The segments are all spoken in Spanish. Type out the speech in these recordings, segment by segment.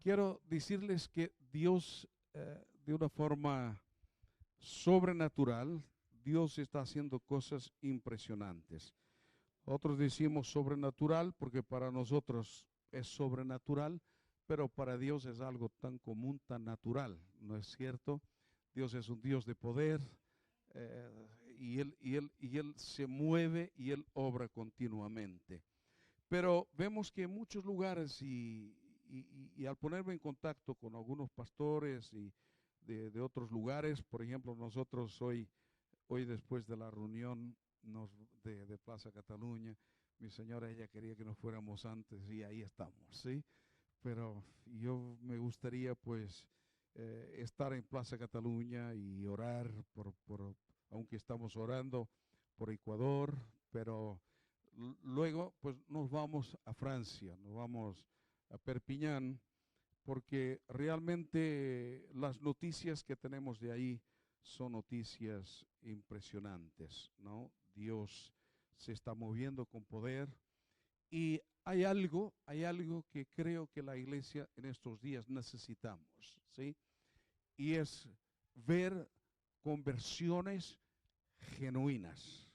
quiero decirles que Dios, de una forma sobrenatural, Dios está haciendo cosas impresionantes. Otros decimos sobrenatural porque para nosotros es sobrenatural, pero para Dios es algo tan común, tan natural, ¿no es cierto? Dios es un Dios de poder, y él se mueve y Él obra continuamente. Pero vemos que en muchos lugares, y al ponerme en contacto con algunos pastores y de otros lugares, por ejemplo, nosotros hoy después de la reunión de Plaza Cataluña, mi señora, ella quería que nos fuéramos antes y ahí estamos, ¿sí? Pero yo me gustaría pues estar en Plaza Cataluña y orar aunque estamos orando por Ecuador, pero luego pues nos vamos a Francia, nos vamos a Perpiñán, porque realmente las noticias que tenemos de ahí son noticias impresionantes, ¿no? Dios se está moviendo con poder y hay algo que creo que la iglesia en estos días necesitamos, ¿sí? Y es ver conversiones genuinas.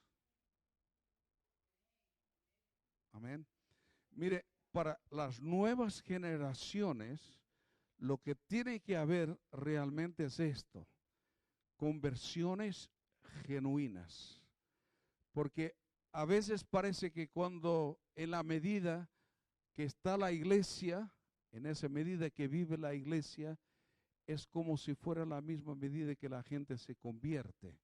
Amén. Mire, para las nuevas generaciones, lo que tiene que haber realmente es esto: conversiones genuinas. Porque a veces parece que cuando en la medida que está la iglesia, en esa medida que vive la iglesia, es como si fuera la misma medida que la gente se convierte,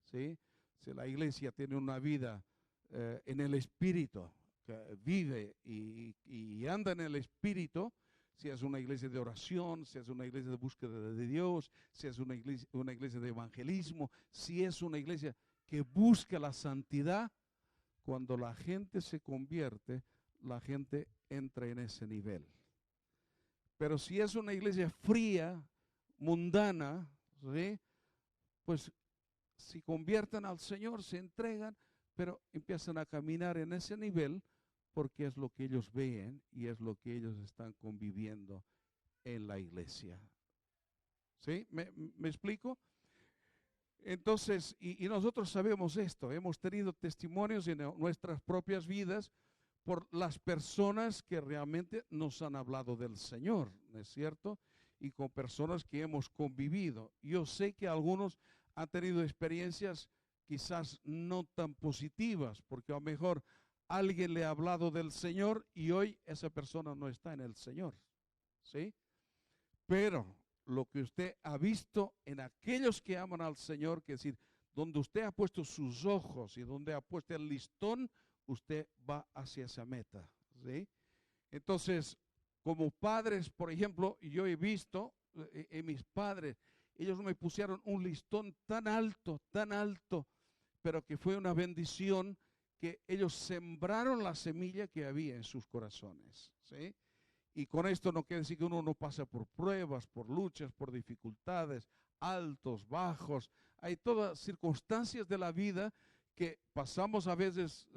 ¿sí? Si la iglesia tiene una vida en el Espíritu, que vive y anda en el Espíritu, si es una iglesia de oración, si es una iglesia de búsqueda de Dios, si es una iglesia de evangelismo, si es una iglesia que busca la santidad, cuando la gente se convierte, la gente entra en ese nivel. Pero si es una iglesia fría, mundana, ¿sí? Pues si convierten al Señor, se entregan, pero empiezan a caminar en ese nivel porque es lo que ellos ven y es lo que ellos están conviviendo en la iglesia. ¿Sí? ¿Me explico? Entonces, y nosotros sabemos esto, hemos tenido testimonios en nuestras propias vidas por las personas que realmente nos han hablado del Señor, ¿no es cierto? Y con personas que hemos convivido. Yo sé que algunos han tenido experiencias quizás no tan positivas, porque a lo mejor alguien le ha hablado del Señor y hoy esa persona no está en el Señor, ¿sí? Pero lo que usted ha visto en aquellos que aman al Señor, que es decir, donde usted ha puesto sus ojos y donde ha puesto el listón, usted va hacia esa meta, ¿sí? Entonces, como padres, por ejemplo, yo he visto en mis padres, ellos me pusieron un listón tan alto, pero que fue una bendición, que ellos sembraron la semilla que había en sus corazones, ¿sí? Y con esto no quiere decir que uno no pasa por pruebas, por luchas, por dificultades, altos, bajos. Hay todas circunstancias de la vida que pasamos a veces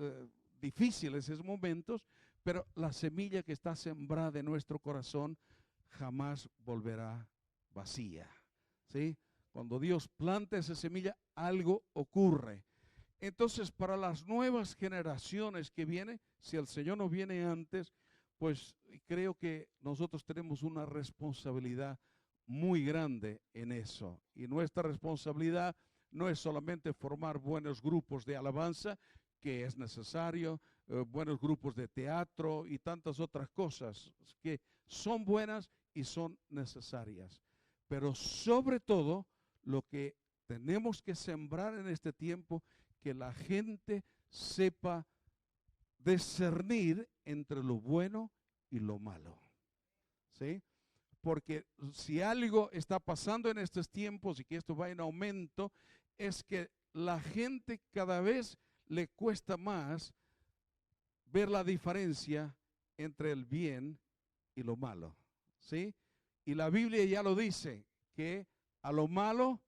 difíciles esos momentos, pero la semilla que está sembrada en nuestro corazón jamás volverá vacía, ¿sí? Cuando Dios planta esa semilla, algo ocurre. Entonces, para las nuevas generaciones que vienen, si el Señor no viene antes, pues creo que nosotros tenemos una responsabilidad muy grande en eso. Y nuestra responsabilidad no es solamente formar buenos grupos de alabanza, que es necesario, buenos grupos de teatro y tantas otras cosas que son buenas y son necesarias. Pero sobre todo, lo que tenemos que sembrar en este tiempo, que la gente sepa discernir entre lo bueno y lo malo, ¿sí? Porque si algo está pasando en estos tiempos y que esto va en aumento, es que la gente cada vez le cuesta más ver la diferencia entre el bien y lo malo, ¿sí? Y la Biblia ya lo dice, que a lo malo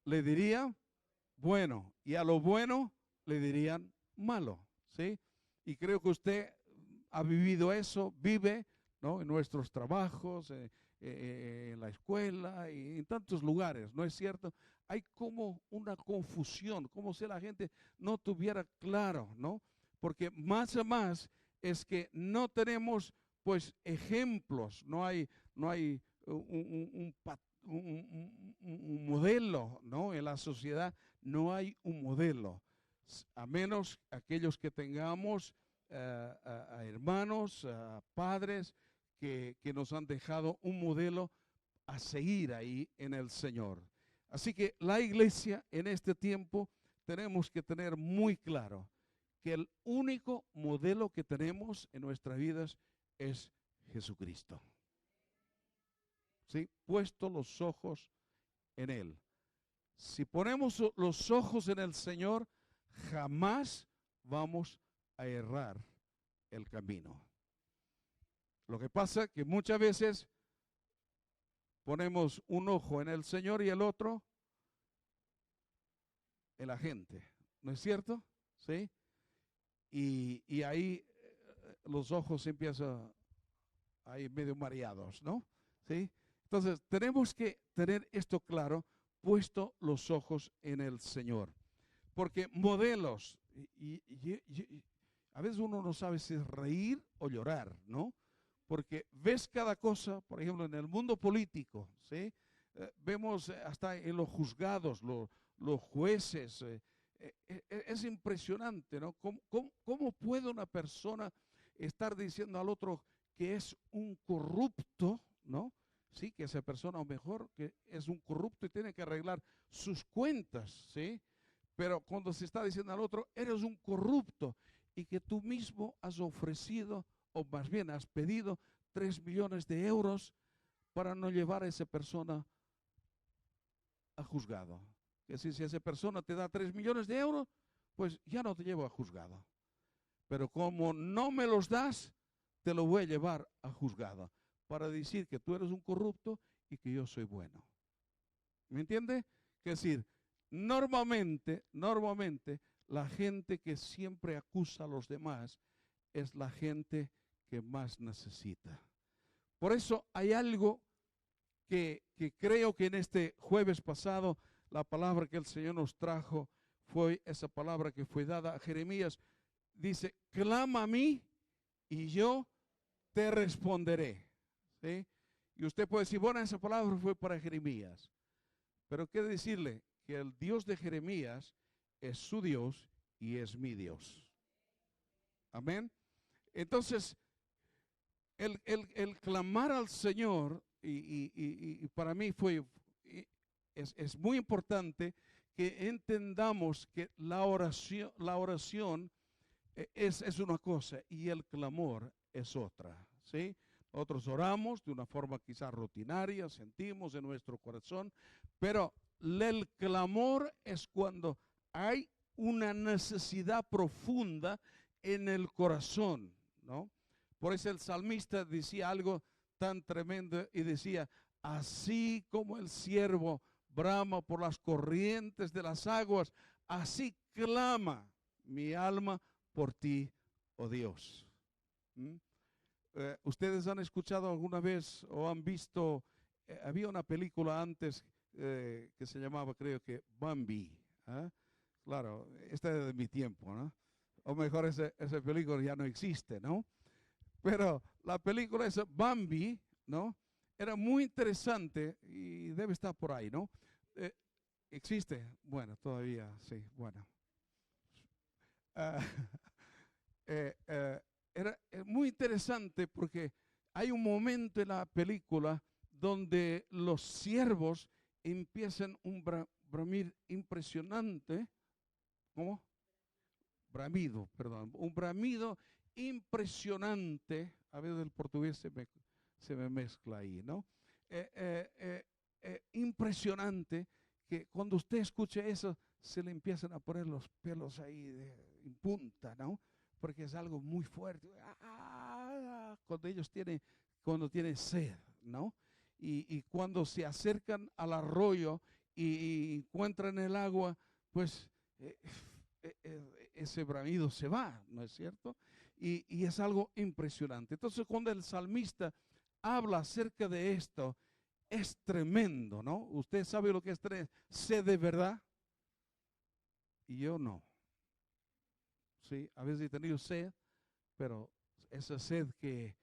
le dirían bueno y a lo bueno le dirían malo, ¿sí? Y creo que usted ha vivido eso, vive, ¿no? En nuestros trabajos, en la escuela y en tantos lugares, ¿no es cierto? Hay como una confusión, como si la gente no tuviera claro, ¿no? Porque más a más es que no tenemos pues ejemplos, no hay un modelo, ¿no? En la sociedad no hay un modelo, a menos aquellos que tengamos a hermanos, a padres que nos han dejado un modelo a seguir ahí en el Señor. Así que la iglesia en este tiempo tenemos que tener muy claro que el único modelo que tenemos en nuestras vidas es Jesucristo. ¿Sí? Puesto los ojos en Él. Si ponemos los ojos en el Señor, jamás vamos a errar el camino. Lo que pasa es que muchas veces ponemos un ojo en el Señor y el otro en la gente. ¿No es cierto? ¿Sí? Y ahí los ojos empiezan ahí medio mareados, ¿no? ¿Sí? Entonces, tenemos que tener esto claro, puesto los ojos en el Señor. Porque modelos, a veces uno no sabe si es reír o llorar, ¿no? Porque ves cada cosa, por ejemplo, en el mundo político, ¿sí? Vemos hasta en los juzgados, los jueces, es impresionante, ¿no? ¿Cómo puede una persona estar diciendo al otro que es un corrupto, ¿no? Sí, que esa persona, o mejor, que es un corrupto y tiene que arreglar sus cuentas, ¿sí? Pero cuando se está diciendo al otro, eres un corrupto, y que tú mismo has ofrecido, o más bien has pedido 3 millones de euros para no llevar a esa persona a juzgado. Es decir, si esa persona te da 3 millones de euros, pues ya no te llevo a juzgado. Pero como no me los das, te lo voy a llevar a juzgado para decir que tú eres un corrupto y que yo soy bueno. ¿Me entiende? Es decir, normalmente, la gente que siempre acusa a los demás es la gente que más necesita. Por eso hay algo que creo que en este jueves pasado, la palabra que el Señor nos trajo fue esa palabra que fue dada a Jeremías. Dice, clama a mí y yo te responderé. ¿Sí? Y usted puede decir, bueno, esa palabra fue para Jeremías. Pero quiero decirle que el Dios de Jeremías es su Dios y es mi Dios. Amén. Entonces, el clamar al Señor, y para mí es muy importante que entendamos que la oración es una cosa y el clamor es otra, ¿sí? Nosotros oramos de una forma quizás rutinaria, sentimos en nuestro corazón, pero el clamor es cuando hay una necesidad profunda en el corazón, ¿no? Por eso el salmista decía algo tan tremendo y decía, así como el siervo brama por las corrientes de las aguas, así clama mi alma por ti, oh Dios. ¿Ustedes han escuchado alguna vez o han visto, había una película antes que se llamaba, creo que, Bambi? Claro, esta es de mi tiempo, ¿no? O mejor, esa película ya no existe, ¿no? Pero la película esa, Bambi, ¿no? Era muy interesante y debe estar por ahí, ¿no? ¿Existe? Bueno, todavía, sí, bueno. Era muy interesante porque hay un momento en la película donde los ciervos empiezan un bramir impresionante. ¿Cómo? Bramido, perdón. Un bramido impresionante. A veces el portugués se me mezcla ahí, ¿no? Impresionante que cuando usted escuche eso, se le empiezan a poner los pelos ahí en punta, ¿no? Porque es algo muy fuerte. Cuando tienen sed, ¿no? Y cuando se acercan al arroyo y encuentran el agua, pues ese bramido se va, ¿no es cierto? y es algo impresionante. Entonces, cuando el salmista habla acerca de esto, es tremendo, ¿no? Usted sabe lo que es tener sed de verdad, y yo no. Sí, a veces he tenido sed, pero esa sed que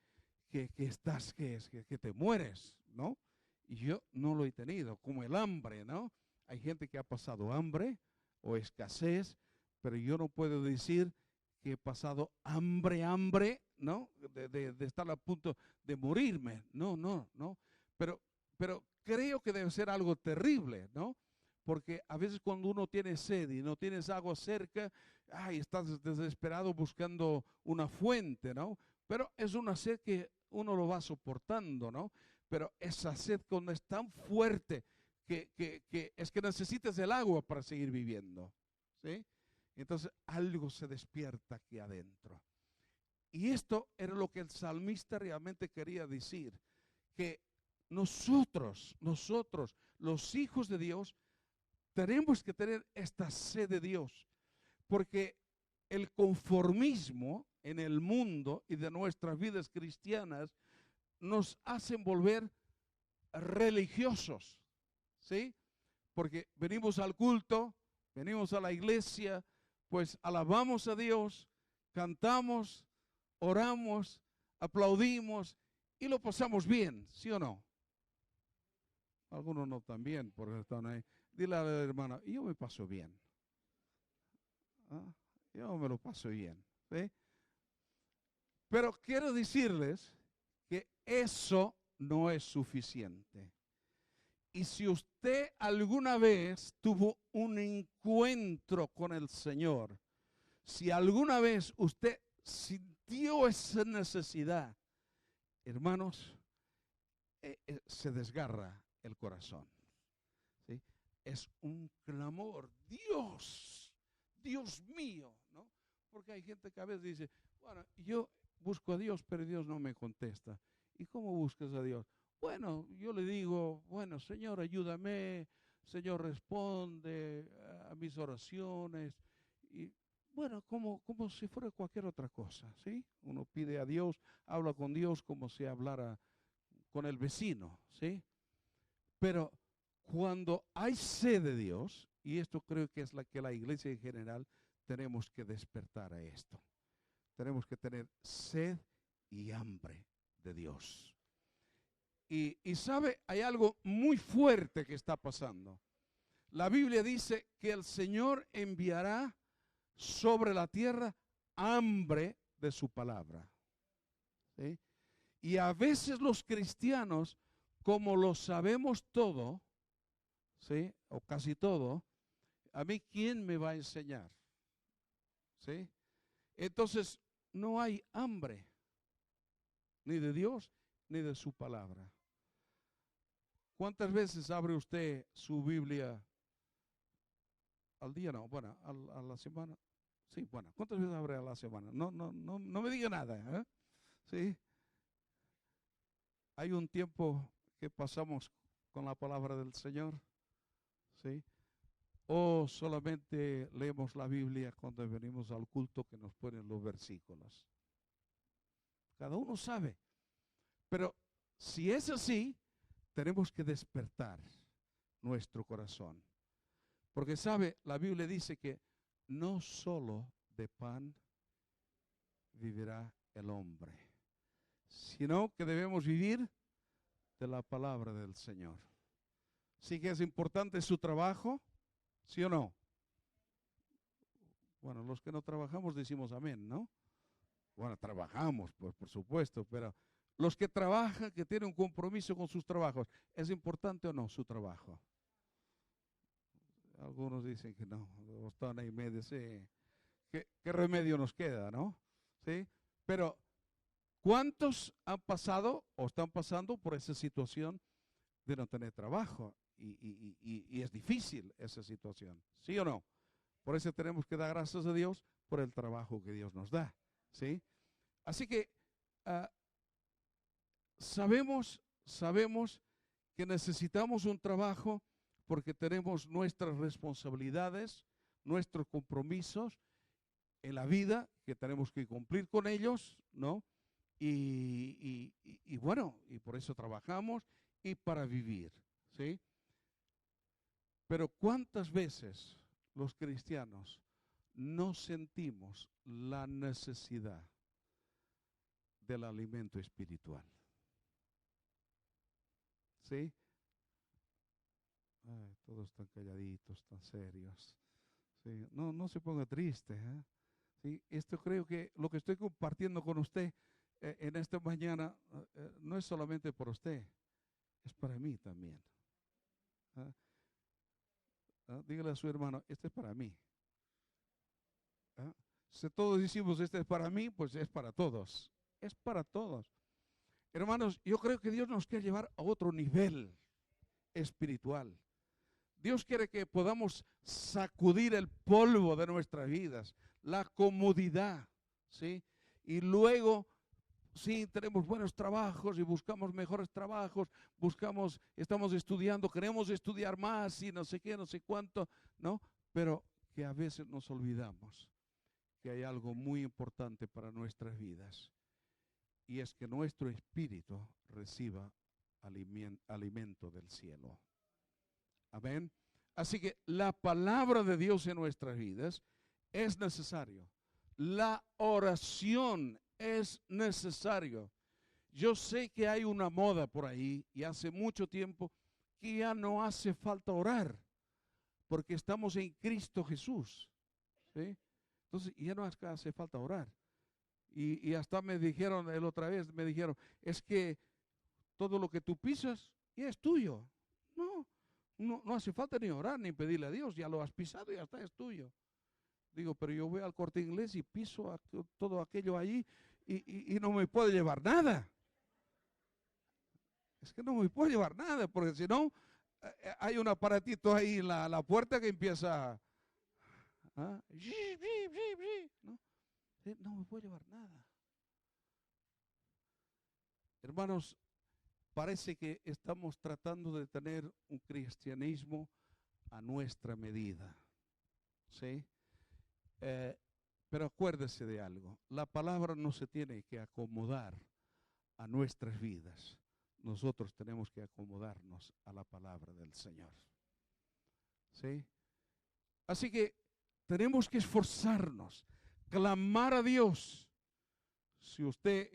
estás, que te mueres, ¿no? Y yo no lo he tenido, como el hambre, ¿no? Hay gente que ha pasado hambre o escasez, pero yo no puedo decir que he pasado hambre, ¿no? De estar a punto de morirme. No, no, no. Pero creo que debe ser algo terrible, ¿no? Porque a veces cuando uno tiene sed y no tienes agua cerca, ay, estás desesperado buscando una fuente, ¿no? Pero es una sed que uno lo va soportando, ¿no? Pero esa sed cuando es tan fuerte que es que necesitas el agua para seguir viviendo, ¿sí? Entonces algo se despierta aquí adentro. Y esto era lo que el salmista realmente quería decir, que nosotros, los hijos de Dios, tenemos que tener esta sed de Dios, porque el conformismo en el mundo y de nuestras vidas cristianas nos hacen volver religiosos, ¿sí? Porque venimos al culto, venimos a la iglesia, pues alabamos a Dios, cantamos, oramos, aplaudimos y lo pasamos bien, ¿sí o no? Algunos no tan bien, porque están ahí. Dile a la hermana, yo me paso bien. ¿Ah? Yo me lo paso bien, ¿sí? Pero quiero decirles que eso no es suficiente. Y si usted alguna vez tuvo un encuentro con el Señor, si alguna vez usted sintió esa necesidad, hermanos, se desgarra el corazón, ¿sí? Es un clamor, Dios, Dios mío, ¿no? Porque hay gente que a veces dice, bueno, yo busco a Dios, pero Dios no me contesta. ¿Y cómo buscas a Dios? Bueno, yo le digo, bueno, Señor, ayúdame, Señor, responde a mis oraciones. Y bueno, como si fuera cualquier otra cosa, ¿sí? Uno pide a Dios, habla con Dios como si hablara con el vecino, ¿sí? Pero cuando hay sed de Dios, y esto creo que es la que la iglesia en general tenemos que despertar a esto. Tenemos que tener sed y hambre de Dios. Y sabe, hay algo muy fuerte que está pasando. La Biblia dice que el Señor enviará sobre la tierra hambre de su palabra, ¿sí? Y a veces los cristianos, como lo sabemos todo, ¿sí? O casi todo, a mí ¿quién me va a enseñar? ¿Sí? Entonces no hay hambre, ni de Dios, ni de su palabra. ¿Cuántas veces abre usted su Biblia al día? No, bueno, a la semana. Sí, bueno, ¿cuántas veces abre a la semana? No me diga nada, ¿eh? Sí. Hay un tiempo que pasamos con la palabra del Señor, ¿sí? O solamente leemos la Biblia cuando venimos al culto que nos ponen los versículos. Cada uno sabe. Pero si es así, tenemos que despertar nuestro corazón. Porque sabe, la Biblia dice que no solo de pan vivirá el hombre, sino que debemos vivir de la palabra del Señor. ¿Sí que es importante su trabajo? ¿Sí o no? Bueno, los que no trabajamos decimos amén, ¿no? Bueno, trabajamos, pues por supuesto, pero los que trabajan, que tienen un compromiso con sus trabajos, ¿es importante o no su trabajo? Algunos dicen que no, están ahí medio, sí. ¿Qué remedio nos queda, no? ¿Sí? Pero, ¿cuántos han pasado o están pasando por esa situación de no tener trabajo? Y es difícil esa situación, ¿sí o no? Por eso tenemos que dar gracias a Dios por el trabajo que Dios nos da, ¿sí? Así que sabemos que necesitamos un trabajo porque tenemos nuestras responsabilidades, nuestros compromisos, en la vida que tenemos que cumplir con ellos, ¿no? Y bueno, y por eso trabajamos y para vivir, ¿sí? Pero ¿cuántas veces los cristianos no sentimos la necesidad del alimento espiritual? ¿Sí? Ay, todos están calladitos, tan serios. ¿Sí? No, no se ponga triste, ¿eh? ¿Sí? Esto creo que lo que estoy compartiendo con usted en esta mañana no es solamente por usted, es para mí también. ¿Ah? ¿Ah? Dígale a su hermano, este es para mí. ¿Ah? Si todos decimos, este es para mí, pues es para todos. Es para todos. Hermanos, yo creo que Dios nos quiere llevar a otro nivel espiritual. Dios quiere que podamos sacudir el polvo de nuestras vidas, la comodidad, ¿sí? Y luego, sí, tenemos buenos trabajos y buscamos mejores trabajos, estamos estudiando, queremos estudiar más y no sé qué, no sé cuánto, ¿no? Pero que a veces nos olvidamos que hay algo muy importante para nuestras vidas, y es que nuestro espíritu reciba alimento del cielo. Amén. Así que la palabra de Dios en nuestras vidas es necesario. La oración es necesario. Yo sé que hay una moda por ahí y hace mucho tiempo que ya no hace falta orar porque estamos en Cristo Jesús, ¿sí? Entonces ya no hace falta orar. Y hasta me dijeron, la otra vez me dijeron, es que todo lo que tú pisas ya es tuyo. No, no hace falta ni orar ni pedirle a Dios, ya lo has pisado y ya está, es tuyo. Digo, pero yo voy al Corte Inglés y piso todo aquello allí y no me puedo llevar nada. Es que no me puedo llevar nada, porque si no, hay un aparatito ahí en la puerta que empieza, ¿ah? ¿No? No me puedo llevar nada. Hermanos, parece que estamos tratando de tener un cristianismo a nuestra medida, ¿sí? Pero acuérdese de algo, la palabra no se tiene que acomodar a nuestras vidas. Nosotros tenemos que acomodarnos a la palabra del Señor, ¿sí? Así que tenemos que esforzarnos, clamar a Dios. Si usted,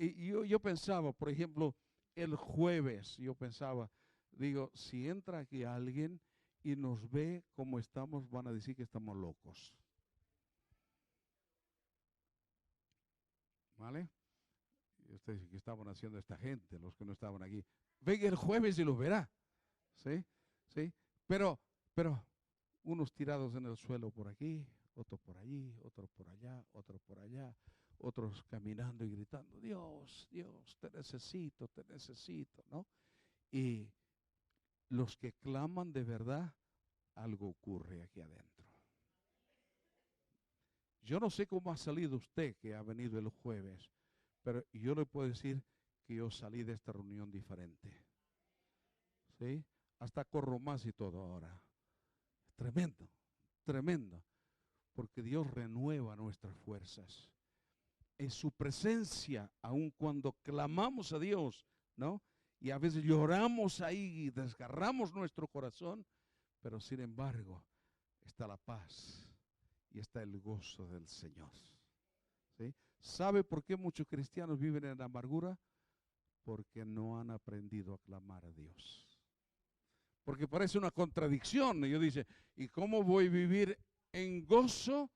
yo pensaba, por ejemplo, el jueves, yo pensaba, digo, si entra aquí alguien y nos ve como estamos, van a decir que estamos locos. ¿Vale? Y usted dice, ¿qué estaban haciendo esta gente, los que no estaban aquí? Venga el jueves y los verá. ¿Sí? ¿Sí? Pero, unos tirados en el suelo por aquí, otro por allí, otro por allá, otro por allá, otros caminando y gritando, Dios, Dios, te necesito, ¿no? Y los que claman de verdad, algo ocurre aquí adentro. Yo no sé cómo ha salido usted que ha venido el jueves, pero yo le puedo decir que yo salí de esta reunión diferente. ¿Sí? Hasta corro más y todo ahora. Tremendo, tremendo. Porque Dios renueva nuestras fuerzas. En su presencia, aun cuando clamamos a Dios, ¿no? Y a veces lloramos ahí y desgarramos nuestro corazón, pero sin embargo está la paz y está el gozo del Señor. ¿Sí? ¿Sabe por qué muchos cristianos viven en amargura? Porque no han aprendido a clamar a Dios. Porque parece una contradicción. Y yo dice, ¿y cómo voy a vivir en gozo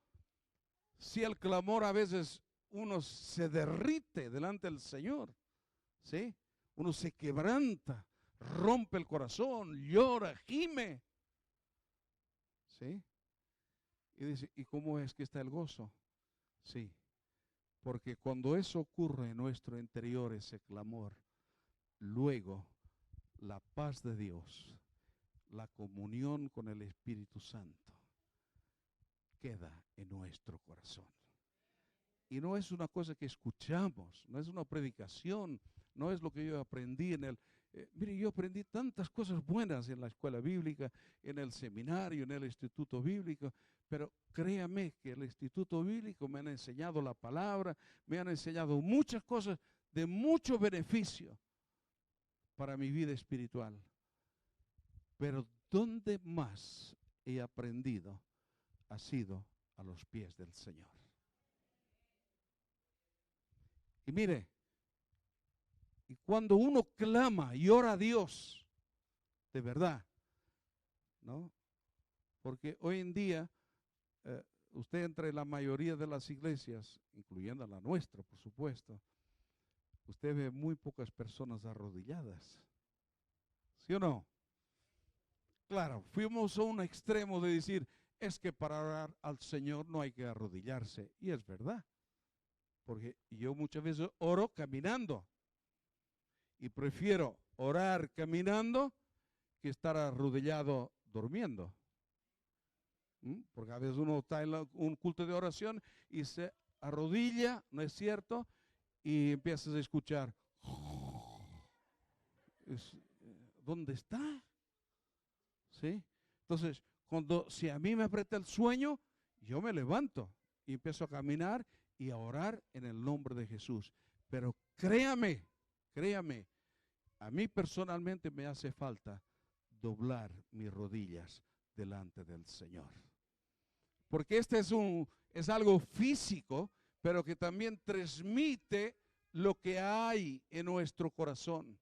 si el clamor a veces uno se derrite delante del Señor? ¿Sí? Uno se quebranta, rompe el corazón, llora, gime. ¿Sí? Y dice, ¿y cómo es que está el gozo? Sí, porque cuando eso ocurre en nuestro interior, ese clamor, luego la paz de Dios, la comunión con el Espíritu Santo, queda en nuestro corazón. Y no es una cosa que escuchamos, no es una predicación, no es lo que yo aprendí en el... mire, yo aprendí tantas cosas buenas en la escuela bíblica, en el seminario, en el instituto bíblico, Pero créame que el Instituto Bíblico me han enseñado la palabra, me han enseñado muchas cosas de mucho beneficio para mi vida espiritual. Pero ¿dónde más he aprendido? Ha sido a los pies del Señor. Y mire, y cuando uno clama y ora a Dios, de verdad, ¿no? Porque hoy en día, usted entre la mayoría de las iglesias, incluyendo la nuestra, por supuesto, usted ve muy pocas personas arrodilladas. ¿Sí o no? Claro, fuimos a un extremo de decir, es que para orar al Señor no hay que arrodillarse. Y es verdad. Porque yo muchas veces oro caminando. Y prefiero orar caminando que estar arrodillado durmiendo. Porque a veces uno está en un culto de oración y se arrodilla, ¿no es cierto? Y empiezas a escuchar. ¿Dónde está? ¿Sí? Entonces, si a mí me aprieta el sueño, yo me levanto y empiezo a caminar y a orar en el nombre de Jesús. Pero créame, a mí personalmente me hace falta doblar mis rodillas delante del Señor. Porque este es algo físico, pero que también transmite lo que hay en nuestro corazón.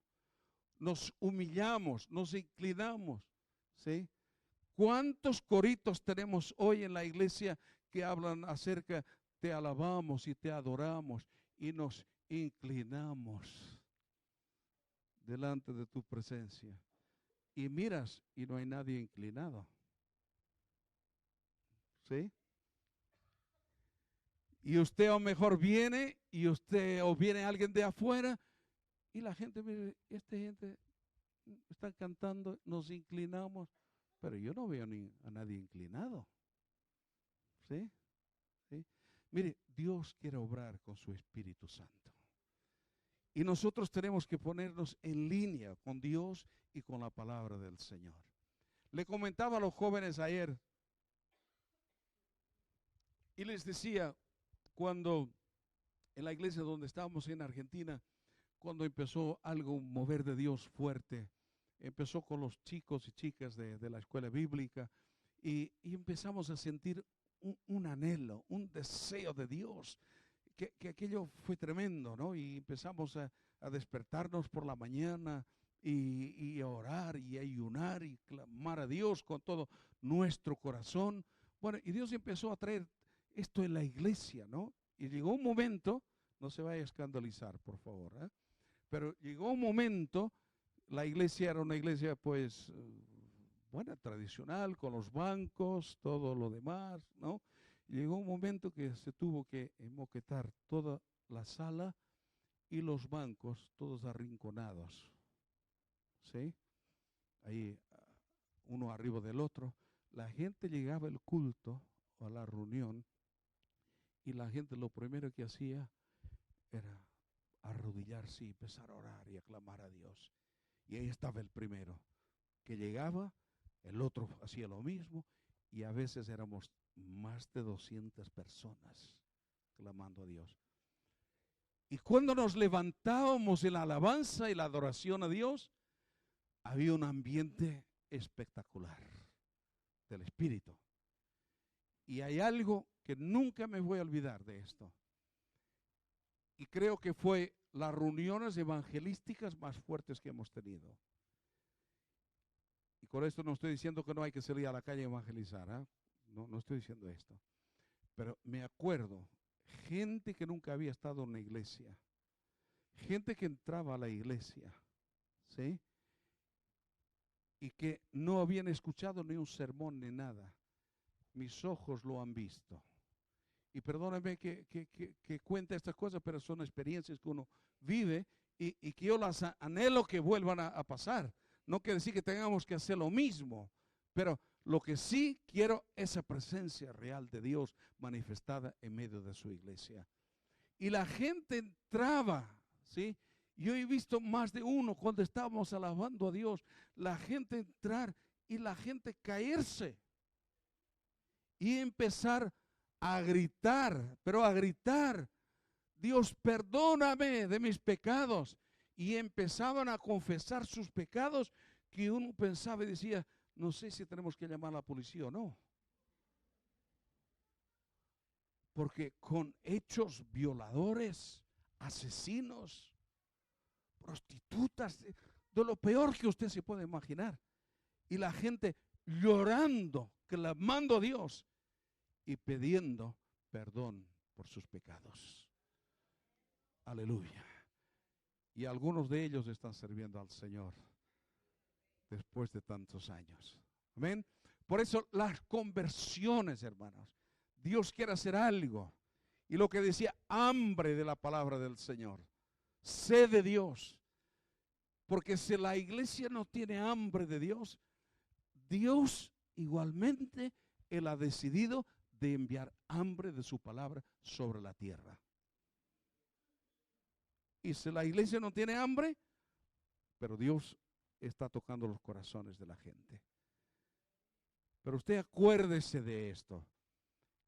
Nos humillamos, nos inclinamos, ¿sí? ¿Cuántos coritos tenemos hoy en la iglesia que hablan acerca te alabamos y te adoramos y nos inclinamos delante de tu presencia? Y miras y no hay nadie inclinado. ¿Sí? Y usted a lo mejor viene o viene alguien de afuera y la gente, mire, esta gente está cantando, nos inclinamos, pero yo no veo a nadie inclinado. ¿Sí? ¿Sí? Mire, Dios quiere obrar con su Espíritu Santo. Y nosotros tenemos que ponernos en línea con Dios y con la palabra del Señor. Le comentaba a los jóvenes ayer y les decía, cuando en la iglesia donde estábamos en Argentina, cuando empezó algo, un mover de Dios fuerte, empezó con los chicos y chicas de la escuela bíblica y empezamos a sentir un anhelo, un deseo de Dios, que aquello fue tremendo, ¿no? Y empezamos a despertarnos por la mañana y a orar y a ayunar y clamar a Dios con todo nuestro corazón. Bueno, y Dios empezó a traer esto en la iglesia, ¿no? Y llegó un momento, no se vaya a escandalizar, por favor, ¿eh? Pero llegó un momento, la iglesia era una iglesia pues buena, tradicional, con los bancos, todo lo demás, ¿no? Llegó un momento que se tuvo que enmoquetar toda la sala y los bancos, todos arrinconados, ¿sí? Ahí uno arriba del otro. La gente llegaba al culto o a la reunión y la gente lo primero que hacía era arrodillarse y empezar a orar y a clamar a Dios. Y ahí estaba el primero, que llegaba, el otro hacía lo mismo, y a veces éramos más de 200 personas clamando a Dios. Y cuando nos levantábamos en la alabanza y la adoración a Dios, había un ambiente espectacular del Espíritu. Y hay algo que nunca me voy a olvidar de esto. Y creo que fue las reuniones evangelísticas más fuertes que hemos tenido. Y con esto no estoy diciendo que no hay que salir a la calle a evangelizar, ¿eh? No estoy diciendo esto. Pero me acuerdo, gente que nunca había estado en una iglesia, gente que entraba a la iglesia, ¿sí? Y que no habían escuchado ni un sermón ni nada. Mis ojos lo han visto. Y perdónenme que cuente estas cosas, pero son experiencias que uno vive y que yo las anhelo que vuelvan a pasar. No quiere decir que tengamos que hacer lo mismo, pero lo que sí quiero es esa presencia real de Dios manifestada en medio de su iglesia. Y la gente entraba, ¿sí? Yo he visto más de uno cuando estábamos alabando a Dios, la gente entrar y la gente caerse. y empezar a gritar, pero a gritar, Dios, perdóname de mis pecados. Y empezaban a confesar sus pecados, que uno pensaba y decía, no sé si tenemos que llamar a la policía o no. Porque con hechos violadores, asesinos, prostitutas, de lo peor que usted se puede imaginar. Y la gente llorando, clamando a Dios y pidiendo perdón por sus pecados. Aleluya. Y algunos de ellos están sirviendo al Señor después de tantos años. Amén. Por eso las conversiones, hermanos. Dios quiere hacer algo. Y lo que decía, hambre de la palabra del Señor. Sed de Dios. Porque si la iglesia no tiene hambre de Dios, Dios igualmente, Él ha decidido de enviar hambre de su palabra sobre la tierra. Y si la iglesia no tiene hambre, pero Dios está tocando los corazones de la gente. Pero usted acuérdese de esto,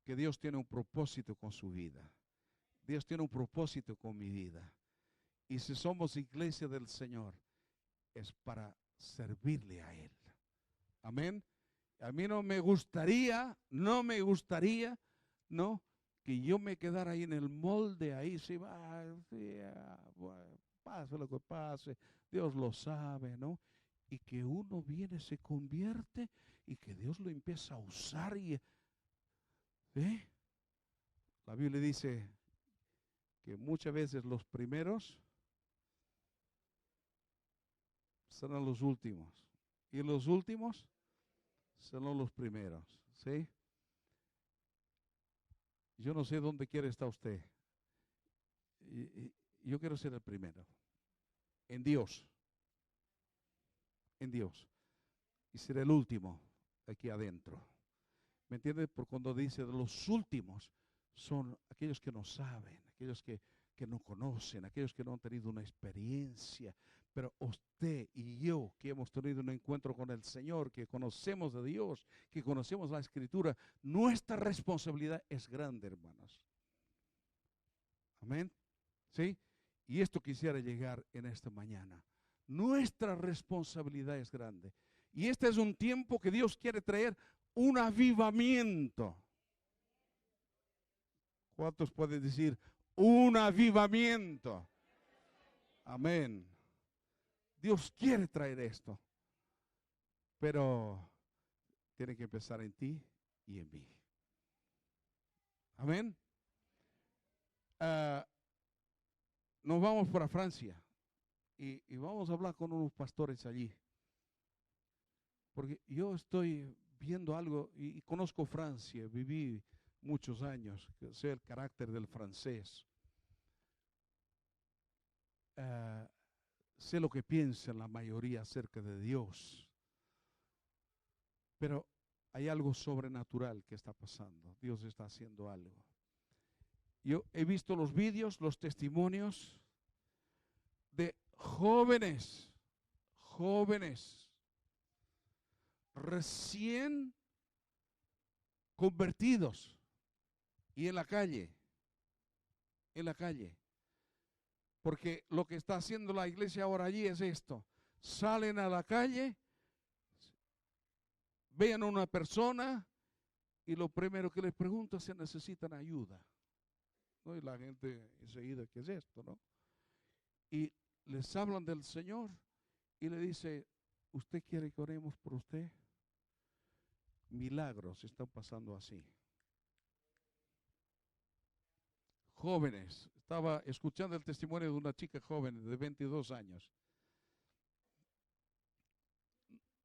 que Dios tiene un propósito con su vida. Dios tiene un propósito con mi vida. Y si somos iglesia del Señor, es para servirle a Él. Amén. A mí no me gustaría, no, que yo me quedara ahí en el molde, ahí se va, pase lo que pase, Dios lo sabe, ¿no? Y que uno viene, se convierte y que Dios lo empieza a usar. Y la Biblia dice que muchas veces los primeros serán los últimos y los últimos serán los primeros, ¿sí? Yo no sé dónde quiere estar usted. Yo quiero ser el primero. En Dios. En Dios. Y ser el último aquí adentro. ¿Me entiende? Por cuando dice de los últimos, son aquellos que no saben, aquellos que no conocen, aquellos que no han tenido una experiencia. Pero usted y yo, que hemos tenido un encuentro con el Señor, que conocemos de Dios, que conocemos la Escritura, nuestra responsabilidad es grande, hermanos. Amén. ¿Sí? Y esto quisiera llegar en esta mañana. Nuestra responsabilidad es grande. Y este es un tiempo que Dios quiere traer un avivamiento. ¿Cuántos pueden decir un avivamiento? Amén. Dios quiere traer esto. Pero tiene que empezar en ti y en mí. Amén. Nos vamos para Francia y vamos a hablar con unos pastores allí. Porque yo estoy viendo algo y conozco Francia, viví muchos años, sé el carácter del francés. Sé lo que piensa la mayoría acerca de Dios. Pero hay algo sobrenatural que está pasando. Dios está haciendo algo. Yo he visto los vídeos, los testimonios de jóvenes recién convertidos y en la calle, porque lo que está haciendo la iglesia ahora allí es esto: salen a la calle, vean a una persona y lo primero que les pregunta es si necesitan ayuda, ¿no? Y la gente enseguida, ¿qué es esto, no? Y les hablan del Señor y le dice, ¿usted quiere que oremos por usted? Milagros están pasando así. Jóvenes, estaba escuchando el testimonio de una chica joven de 22 años.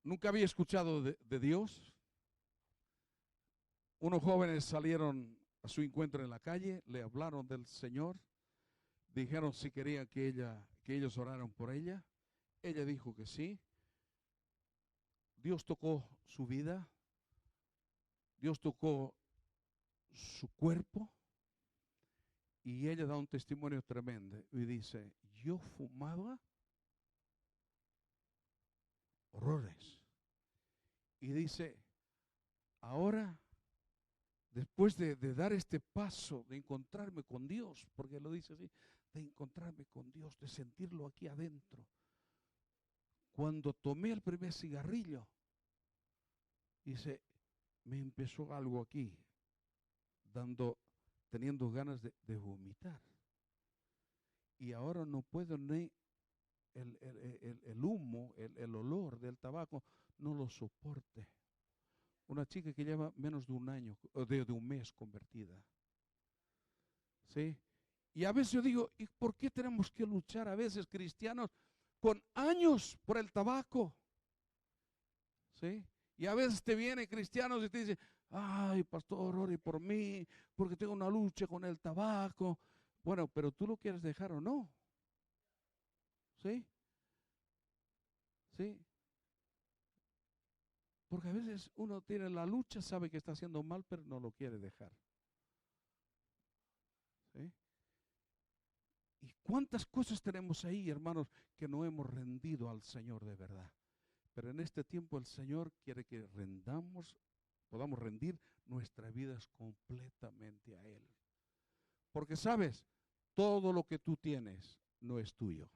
Nunca había escuchado de Dios. Unos jóvenes salieron a su encuentro en la calle, le hablaron del Señor, dijeron si querían que ellos oraran por ella. Ella dijo que sí. Dios tocó su vida, Dios tocó su cuerpo, y ella da un testimonio tremendo y dice, yo fumaba horrores. Y dice, ahora después de dar este paso, de encontrarme con Dios, porque lo dice así, de encontrarme con Dios, de sentirlo aquí adentro. Cuando tomé el primer cigarrillo, dice, me empezó algo aquí, teniendo ganas de vomitar. Y ahora no puedo ni el humo, el olor del tabaco, no lo soporte. Una chica que lleva menos de un año, de un mes convertida. ¿Sí? Y a veces yo digo, ¿y por qué tenemos que luchar a veces cristianos con años por el tabaco? ¿Sí? Y a veces te vienen cristianos y te dicen, ay, pastor, ore por mí, porque tengo una lucha con el tabaco. Bueno, pero tú lo quieres dejar o no. ¿Sí? ¿Sí? Porque a veces uno tiene la lucha, sabe que está haciendo mal, pero no lo quiere dejar. ¿Sí? ¿Y cuántas cosas tenemos ahí, hermanos, que no hemos rendido al Señor de verdad? Pero en este tiempo el Señor quiere que podamos rendir nuestras vidas completamente a Él. Porque sabes, todo lo que tú tienes no es tuyo.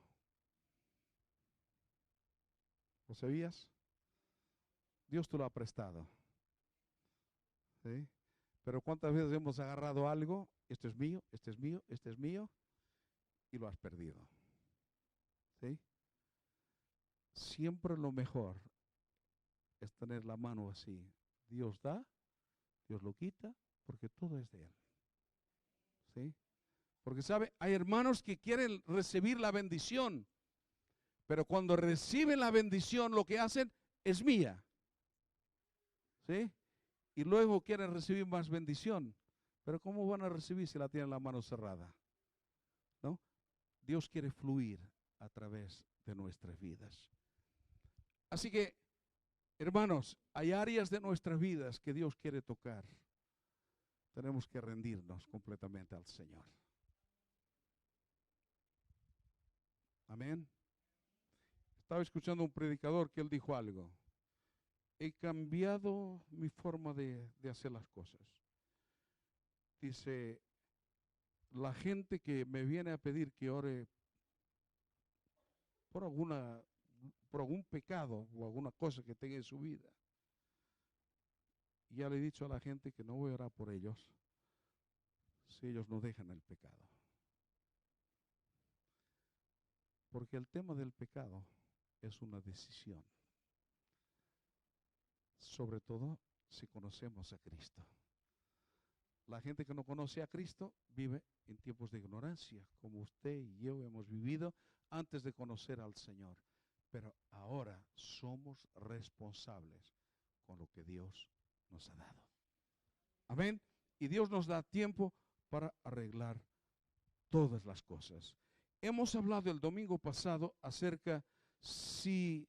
¿Lo sabías? Dios te lo ha prestado. ¿Sí? Pero ¿cuántas veces hemos agarrado algo? Esto es mío, este es mío, este es mío, y lo has perdido. ¿Sí? Siempre lo mejor es tener la mano así. Dios da, Dios lo quita, porque todo es de Él. ¿Sí? Porque sabe, hay hermanos que quieren recibir la bendición, pero cuando reciben la bendición lo que hacen es mía. ¿Sí? Y luego quieren recibir más bendición. Pero ¿cómo van a recibir si la tienen la mano cerrada? ¿No? Dios quiere fluir a través de nuestras vidas. Así que, hermanos, hay áreas de nuestras vidas que Dios quiere tocar. Tenemos que rendirnos completamente al Señor. Amén. Estaba escuchando a un predicador que él dijo algo. He cambiado mi forma de hacer las cosas. Dice, la gente que me viene a pedir que ore por algún pecado o alguna cosa que tenga en su vida. Y ya le he dicho a la gente que no voy a orar por ellos si ellos no dejan el pecado. Porque el tema del pecado es una decisión. Sobre todo si conocemos a Cristo. La gente que no conoce a Cristo vive en tiempos de ignorancia, como usted y yo hemos vivido antes de conocer al Señor. Pero ahora somos responsables con lo que Dios nos ha dado. Amén. Y Dios nos da tiempo para arreglar todas las cosas. Hemos hablado el domingo pasado acerca si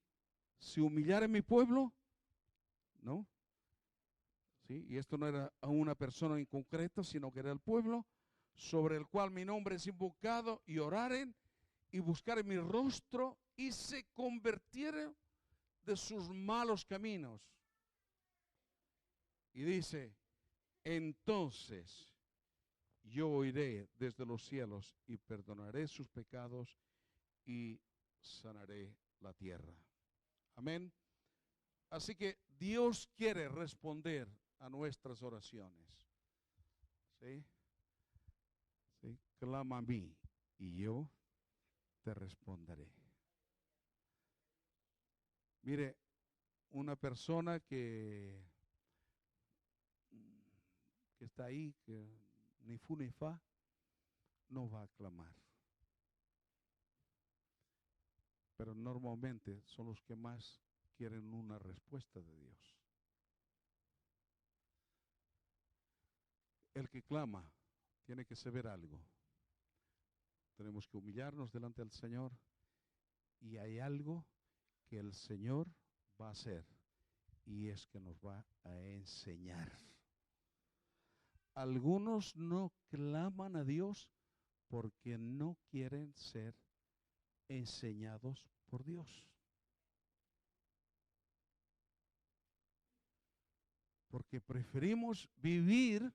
humillara mi pueblo, ¿no? ¿Sí? Y esto no era a una persona en concreto, sino que era el pueblo sobre el cual mi nombre es invocado, y oraren y buscaren mi rostro y se convirtieran de sus malos caminos. Y dice, entonces yo oiré desde los cielos y perdonaré sus pecados y sanaré la tierra. Amén. Así que Dios quiere responder a nuestras oraciones. ¿Sí? ¿Sí? Clama a mí y yo te responderé. Mire, una persona que está ahí, que ni fu ni fa, no va a clamar. Pero normalmente son los que más quieren una respuesta de Dios. El que clama tiene que saber algo. Tenemos que humillarnos delante del Señor, y hay algo que el Señor va a hacer, y es que nos va a enseñar. Algunos no claman a Dios porque no quieren ser enseñados por Dios. Porque preferimos vivir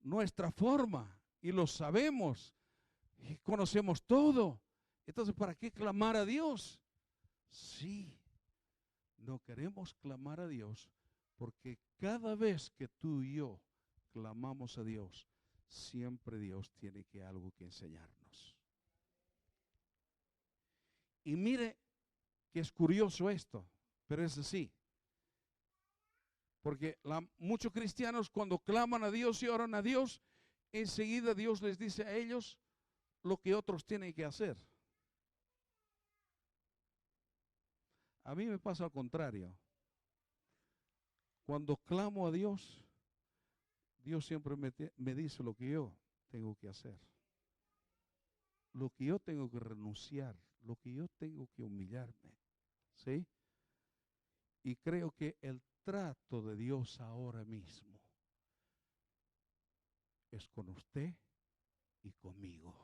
nuestra forma y lo sabemos y conocemos todo. Entonces, ¿para qué clamar a Dios? Sí, no queremos clamar a Dios porque cada vez que tú y yo clamamos a Dios, siempre Dios tiene que algo que enseñarnos. Y mire que es curioso esto, pero es así. Porque muchos cristianos cuando claman a Dios y oran a Dios, enseguida Dios les dice a ellos lo que otros tienen que hacer. A mí me pasa al contrario. Cuando clamo a Dios, Dios siempre me dice lo que yo tengo que hacer. Lo que yo tengo que renunciar, lo que yo tengo que humillarme. ¿Sí? Y creo que el trato de Dios ahora mismo es con usted y conmigo.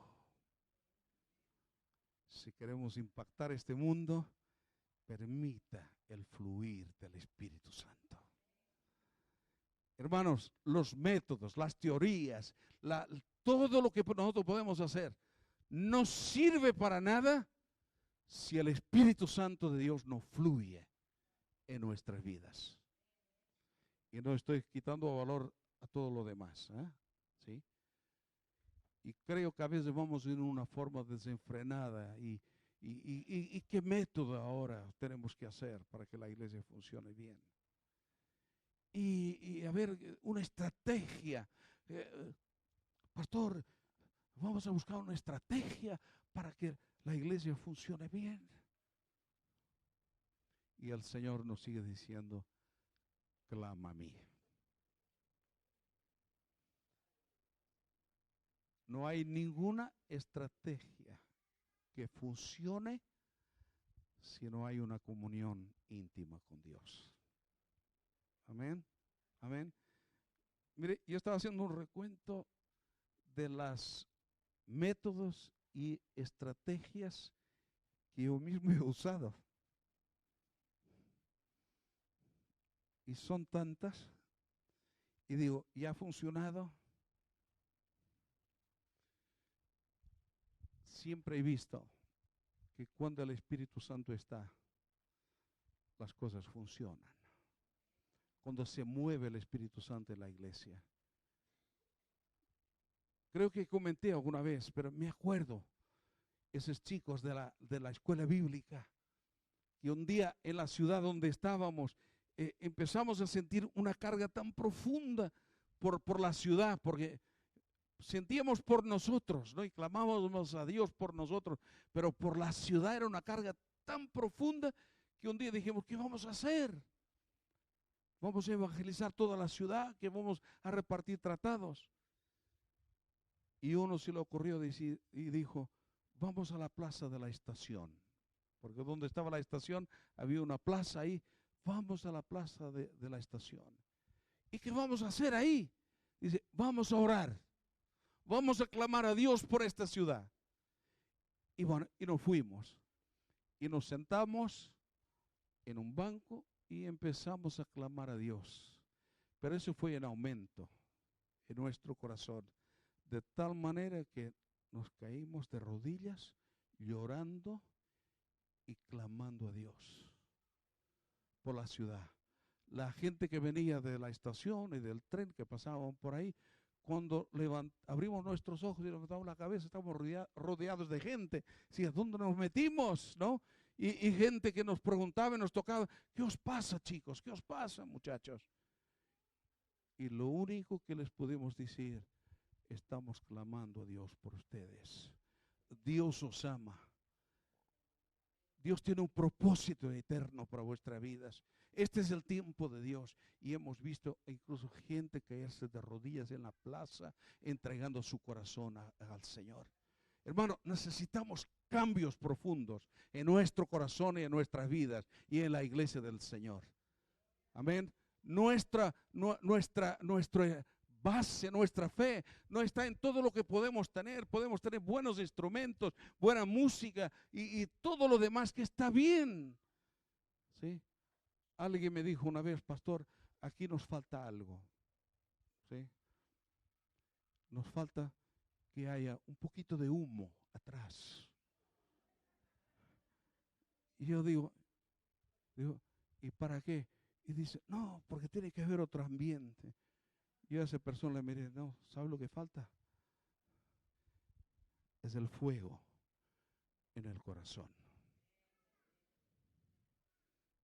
Si queremos impactar este mundo, permita el fluir del Espíritu Santo. Hermanos, los métodos, las teorías, todo lo que nosotros podemos hacer, no sirve para nada si el Espíritu Santo de Dios no fluye en nuestras vidas. Y no estoy quitando valor a todo lo demás, ¿sí? Y creo que a veces vamos en una forma desenfrenada y qué método ahora tenemos que hacer para que la iglesia funcione bien. Y a ver, una estrategia. Pastor, vamos a buscar una estrategia para que la iglesia funcione bien. Y el Señor nos sigue diciendo, clama a mí. No hay ninguna estrategia que funcione si no hay una comunión íntima con Dios. Amén. Amén. Mire, yo estaba haciendo un recuento de los métodos y estrategias que yo mismo he usado. Y son tantas. Y digo, ¿ya ha funcionado? Siempre he visto que cuando el Espíritu Santo está, las cosas funcionan. Cuando se mueve el Espíritu Santo en la iglesia. Creo que comenté alguna vez, pero me acuerdo, esos chicos de la escuela bíblica, que un día en la ciudad donde estábamos, empezamos a sentir una carga tan profunda por la ciudad, porque sentíamos por nosotros, ¿no? Y clamábamos a Dios por nosotros, pero por la ciudad era una carga tan profunda que un día dijimos, ¿qué vamos a hacer? Vamos a evangelizar toda la ciudad, que vamos a repartir tratados. Y uno se le ocurrió decir, y dijo, vamos a la plaza de la estación, porque donde estaba la estación había una plaza ahí, vamos a la plaza de la estación. ¿Y qué vamos a hacer ahí? Dice, vamos a orar. Vamos a clamar a Dios por esta ciudad. Y bueno, y nos fuimos. Y nos sentamos en un banco y empezamos a clamar a Dios. Pero eso fue en aumento en nuestro corazón. De tal manera que nos caímos de rodillas, llorando y clamando a Dios por la ciudad. La gente que venía de la estación y del tren que pasaban por ahí, cuando abrimos nuestros ojos y levantamos la cabeza, estamos rodeados de gente. ¿Sí? ¿A dónde nos metimos? ¿No? Y gente que nos preguntaba y nos tocaba, ¿qué os pasa, chicos? ¿Qué os pasa, muchachos? Y lo único que les pudimos decir, estamos clamando a Dios por ustedes. Dios os ama. Dios tiene un propósito eterno para vuestras vidas. Este es el tiempo de Dios. Y hemos visto incluso gente caerse de rodillas en la plaza, entregando su corazón al Señor. Hermano, necesitamos cambios profundos en nuestro corazón y en nuestras vidas y en la iglesia del Señor. Amén. Nuestra base, nuestra fe, no está en todo lo que podemos tener. Podemos tener buenos instrumentos, buena música y todo lo demás que está bien. ¿Sí? Alguien me dijo una vez, pastor, aquí nos falta algo. ¿Sí? nos falta que haya un poquito de humo atrás. Y yo digo, ¿y para qué? Y dice, no, porque tiene que haber otro ambiente. Y a esa persona le miré, no, ¿sabe lo que falta? Es el fuego en el corazón.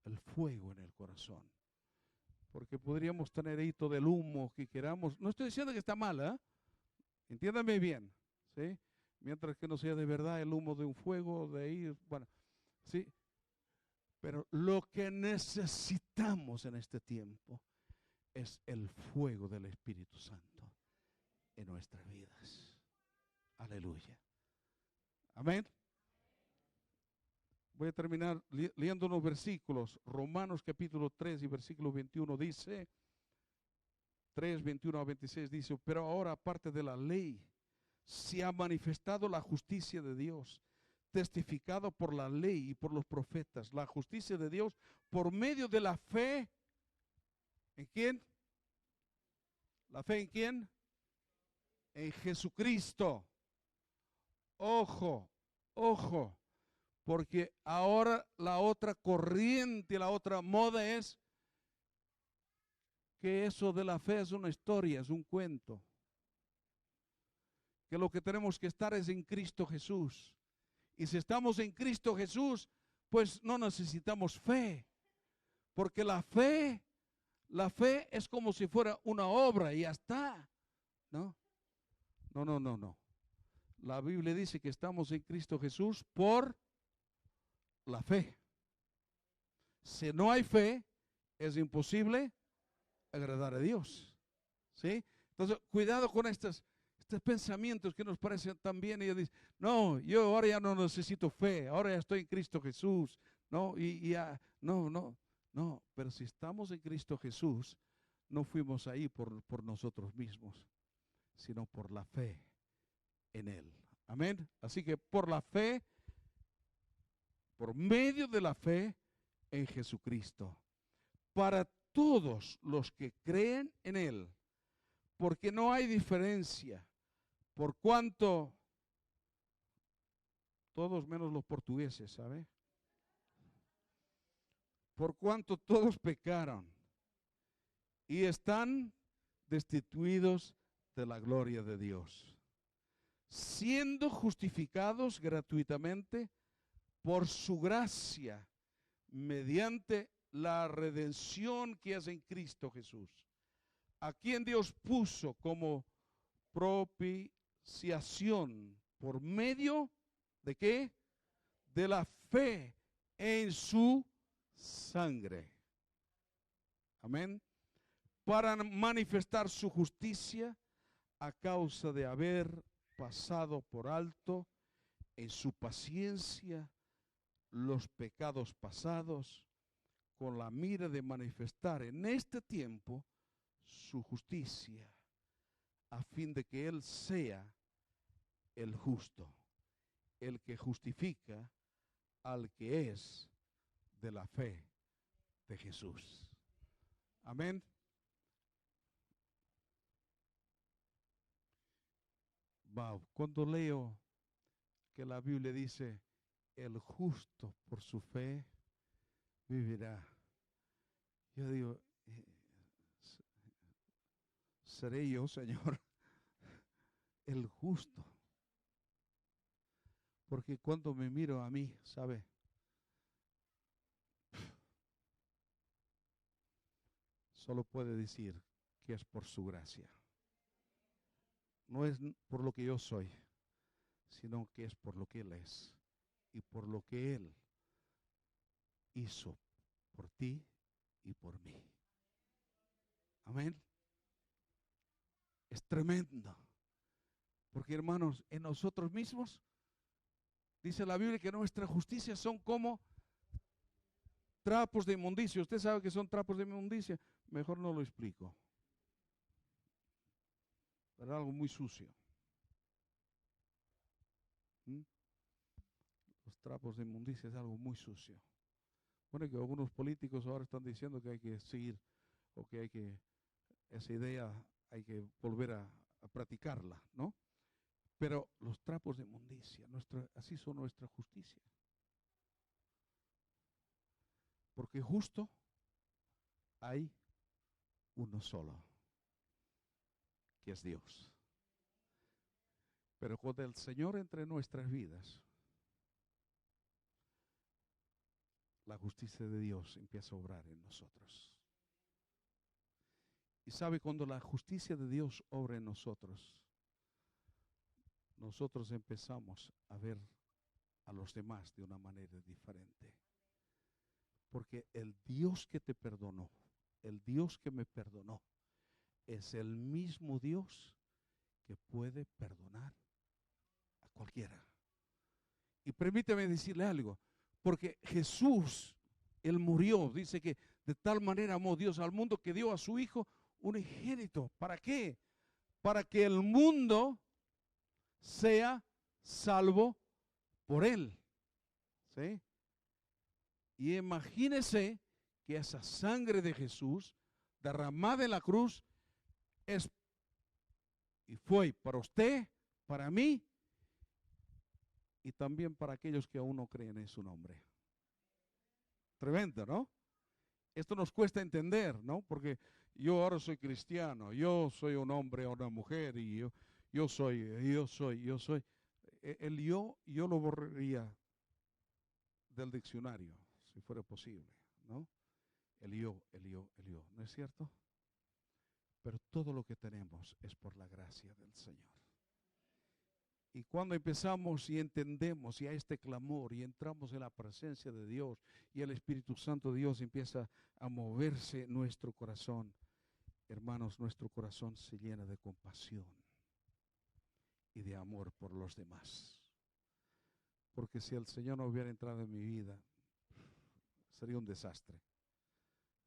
El fuego en el corazón. Porque podríamos tener ahí todo el humo que queramos. No estoy diciendo que está mal, ¿eh? Entiéndame bien, ¿sí? Mientras que no sea de verdad el humo de un fuego, de ahí, bueno, ¿sí? Pero lo que necesitamos en este tiempo es el fuego del Espíritu Santo en nuestras vidas. Aleluya. Amén. Voy a terminar leyendo unos versículos. Romanos capítulo 3 y versículo 21 dice, 3, 21 a 26 dice, pero ahora aparte de la ley, se ha manifestado la justicia de Dios, testificado por la ley y por los profetas, la justicia de Dios por medio de la fe. ¿En quién? ¿La fe en quién? En Jesucristo. Ojo, ojo. Porque ahora la otra corriente, la otra moda es que eso de la fe es una historia, es un cuento. Que lo que tenemos que estar es en Cristo Jesús. Y si estamos en Cristo Jesús, pues no necesitamos fe. Porque la fe es como si fuera una obra y ya está. ¿No? No. La Biblia dice que estamos en Cristo Jesús por la fe. Si no hay fe, es imposible agradar a Dios. ¿Sí? Entonces, cuidado con estos pensamientos que nos parecen tan bien. Y ella dice, no, yo ahora ya no necesito fe, ahora ya estoy en Cristo Jesús. No, y ya, no. Pero si estamos en Cristo Jesús, no fuimos ahí por nosotros mismos, sino por la fe en Él. Amén. Así que por la fe, por medio de la fe en Jesucristo, para todos los que creen en Él, porque no hay diferencia, por cuanto, todos menos los portugueses, ¿sabe? Por cuanto todos pecaron y están destituidos de la gloria de Dios, siendo justificados gratuitamente por su gracia, mediante la redención que es en Cristo Jesús, a quien Dios puso como propiciación por medio de ¿qué? De la fe en su sangre. Amén. Para manifestar su justicia a causa de haber pasado por alto en su paciencia los pecados pasados, con la mira de manifestar en este tiempo su justicia, a fin de que Él sea el justo, el que justifica al que es de la fe de Jesús. Amén. Wow. Cuando leo que la Biblia dice, el justo por su fe vivirá, yo digo, ¿seré yo, Señor, el justo? Porque cuando me miro a mí, ¿sabe? Solo puede decir que es por su gracia. No es por lo que yo soy, sino que es por lo que Él es y por lo que Él hizo por ti y por mí. Amén. Es tremendo. Porque, hermanos, en nosotros mismos, dice la Biblia que nuestras justicias son como trapos de inmundicia. ¿Usted sabe que son trapos de inmundicia? Mejor no lo explico. Era algo muy sucio. Los trapos de inmundicia es algo muy sucio. Bueno, que algunos políticos ahora están diciendo que hay que seguir, o que hay que, esa idea hay que volver a practicarla, ¿no? Pero los trapos de inmundicia, así son nuestra justicia. Porque justo hay uno solo, que es Dios. Pero cuando el Señor entre en nuestras vidas, la justicia de Dios empieza a obrar en nosotros. Y sabe, cuando la justicia de Dios obra en nosotros, nosotros empezamos a ver a los demás de una manera diferente. Porque el Dios que te perdonó, el Dios que me perdonó, es el mismo Dios que puede perdonar a cualquiera. Y permíteme decirle algo, porque Jesús, Él murió, dice que de tal manera amó Dios al mundo que dio a su Hijo unigénito. ¿Para qué? Para que el mundo sea salvo por Él. ¿Sí? Y imagínese que esa sangre de Jesús derramada en la cruz es y fue para usted, para mí y también para aquellos que aún no creen en su nombre. Tremendo, ¿no? Esto nos cuesta entender, ¿no? Porque yo ahora soy cristiano, yo soy un hombre o una mujer y yo soy. El yo lo borraría del diccionario, si fuera posible, ¿no? El yo, ¿no es cierto? Pero todo lo que tenemos es por la gracia del Señor. Y cuando empezamos y entendemos y hay este clamor y entramos en la presencia de Dios y el Espíritu Santo de Dios empieza a moverse en nuestro corazón, hermanos, nuestro corazón se llena de compasión y de amor por los demás. Porque si el Señor no hubiera entrado en mi vida, sería un desastre.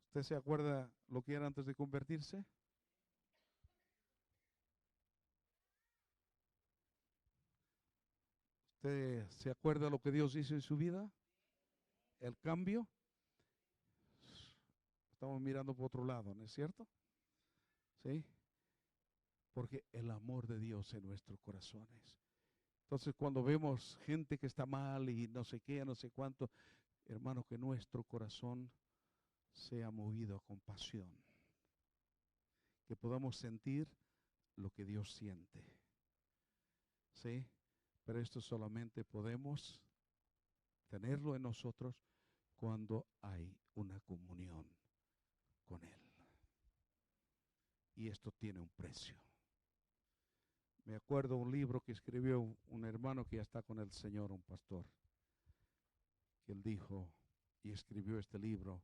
¿Usted se acuerda lo que era antes de convertirse? ¿Usted se acuerda lo que Dios hizo en su vida? El cambio. Estamos mirando por otro lado, ¿no es cierto? ¿Sí? Porque el amor de Dios en nuestros corazones. Entonces, cuando vemos gente que está mal y no sé qué, no sé cuánto, hermano, que nuestro corazón sea movido a compasión. Que podamos sentir lo que Dios siente. ¿Sí? Pero esto solamente podemos tenerlo en nosotros cuando hay una comunión con Él. Y esto tiene un precio. Me acuerdo un libro que escribió un hermano que ya está con el Señor, un pastor, que él dijo y escribió este libro,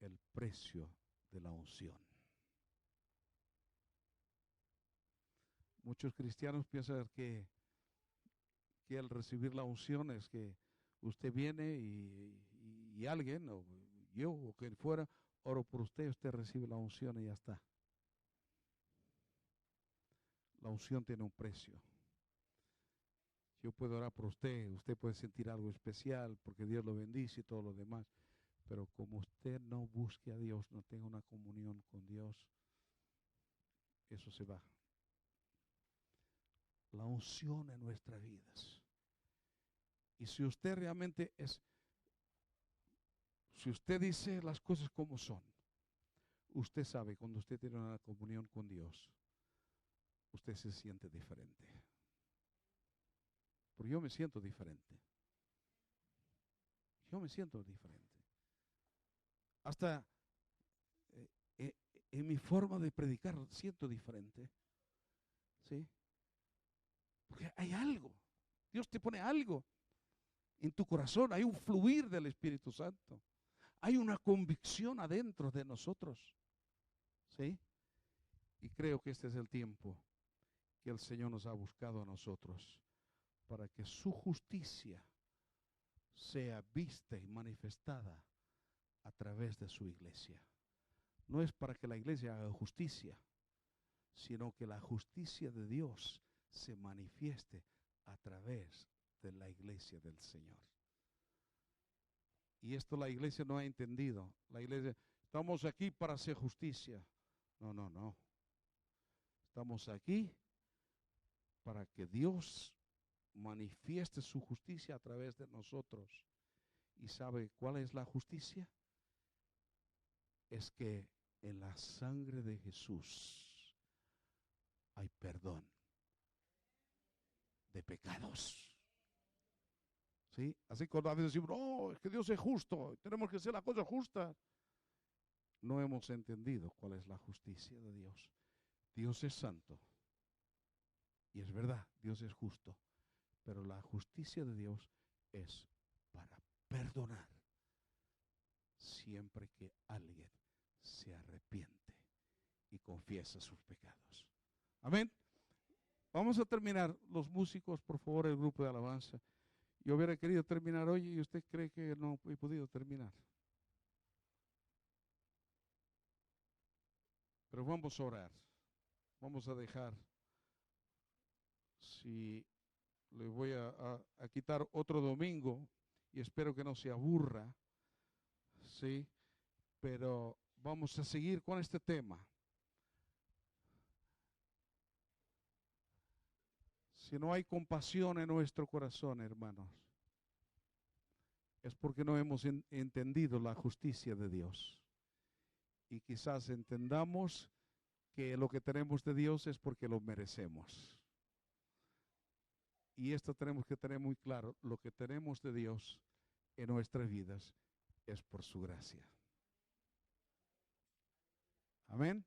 El precio de la unción. Muchos cristianos piensan que al recibir la unción es que usted viene y alguien, o yo, o quien fuera, oro por usted, usted recibe la unción y ya está. La unción tiene un precio. Yo puedo orar por usted puede sentir algo especial porque Dios lo bendice y todo lo demás. Pero como usted no busque a Dios, no tenga una comunión con Dios, eso se va. La unción en nuestras vidas. Y si usted realmente si usted dice las cosas como son, usted sabe cuando usted tiene una comunión con Dios, usted se siente diferente. Porque yo me siento diferente. Yo me siento diferente. Hasta en mi forma de predicar siento diferente. ¿Sí? Porque hay algo. Dios te pone algo en tu corazón. Hay un fluir del Espíritu Santo. Hay una convicción adentro de nosotros. ¿Sí? Y creo que este es el tiempo que el Señor nos ha buscado a nosotros para que su justicia sea vista y manifestada a través de su iglesia. No es para que la iglesia haga justicia, sino que la justicia de Dios se manifieste a través de la iglesia del Señor. Y esto la iglesia no ha entendido. La iglesia, estamos aquí para hacer justicia. No. Estamos aquí para que Dios manifieste su justicia a través de nosotros. ¿Y sabe cuál es la justicia? Es que en la sangre de Jesús hay perdón de pecados. ¿Sí? Así cuando a veces decimos, no, es que Dios es justo, tenemos que hacer la cosa justa. No hemos entendido cuál es la justicia de Dios. Dios es santo. Y es verdad, Dios es justo. Pero la justicia de Dios es para perdonar siempre que alguien se arrepiente y confiesa sus pecados. Amén. Vamos a terminar. Los músicos, por favor, el grupo de alabanza. Yo hubiera querido terminar hoy y usted cree que no he podido terminar. Pero vamos a orar. Vamos a dejar, si le voy a quitar otro domingo y espero que no se aburra, ¿sí? Pero vamos a seguir con este tema. Si no hay compasión en nuestro corazón, hermanos, es porque no hemos entendido la justicia de Dios. Y quizás entendamos que lo que tenemos de Dios es porque lo merecemos. Y esto tenemos que tener muy claro, lo que tenemos de Dios en nuestras vidas es por su gracia. Amén.